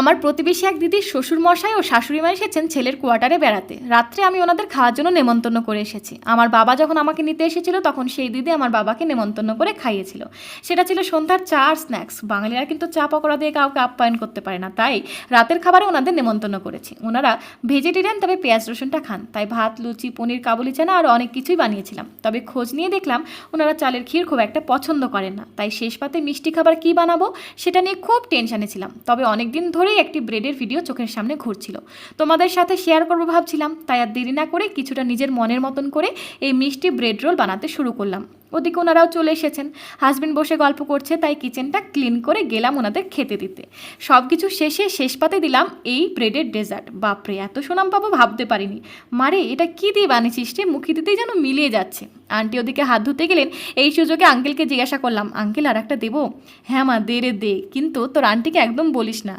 আমার প্রতিবেশী এক দিদির শ্বশুরমশাই ও শাশুড়ি মা এসেছেন ছেলের কোয়ার্টারে বেড়াতে। রাত্রে আমি ওনাদের খাওয়ার জন্য নেমন্তন্ন করে এসেছি। আমার বাবা যখন আমাকে নিতে এসেছিল তখন সেই দিদি আমার বাবাকে নেমন্তন্ন করে খাইয়েছিল। সেটা ছিল সন্ধ্যার চা আর স্ন্যাক্স। বাঙালিরা কিন্তু চা পকোড়া দিয়ে কাউকে আপ্যায়ন করতে পারে না, তাই রাতের খাবারে ওনাদের নেমন্তন্ন করেছি। ওনারা ভেজিটেরিয়ান, তবে পেঁয়াজ রসুনটা খান, তাই ভাত, লুচি, পনির, কাবুলি চানা আর অনেক কিছুই বানিয়েছিলাম। তবে খোঁজ নিয়ে দেখলাম ওনারা চালের ক্ষীর খুব একটা পছন্দ করেন না, তাই শেষ পাতে মিষ্টি খাবার কী বানাবো সেটা নিয়ে খুব টেনশনে ছিলাম। তবে অনেকদিন ধরেই একটি ব্রেডের ভিডিও চোখের সামনে ঘুরছিল, তোমাদের সাথে শেয়ার করবো ভাবছিলাম। তাই আর দেরি না করে কিছুটা নিজের মনের মতন করে এই মিষ্টি ব্রেড রোল বানাতে শুরু করলাম। ওদিকে ওনারাও চলে এসেছেন, হাজবেন্ড বসে গল্প করছে, তাই কিচেনটা ক্লিন করে গেলাম ওনাদের খেতে দিতে। সব কিছু শেষে শেষ পাতে দিলাম এই ব্রেডের ডেজার্ট। বাপরে, এত সুনাম পাবো ভাবতে পারিনি। মারে, এটা কী দিয়ে বানিয়েছিস রে? মুখে দিতেই যেন মিলিয়ে যাচ্ছে। আন্টি ওদিকে হাত ধুতে গেলেন, এই সুযোগে আঙ্কেলকে জিজ্ঞাসা করলাম, আঙ্কেল আর একটা দেবো? হ্যাঁ মা, দে রে দে, কিন্তু তোর আন্টিকে একদম বলিস না।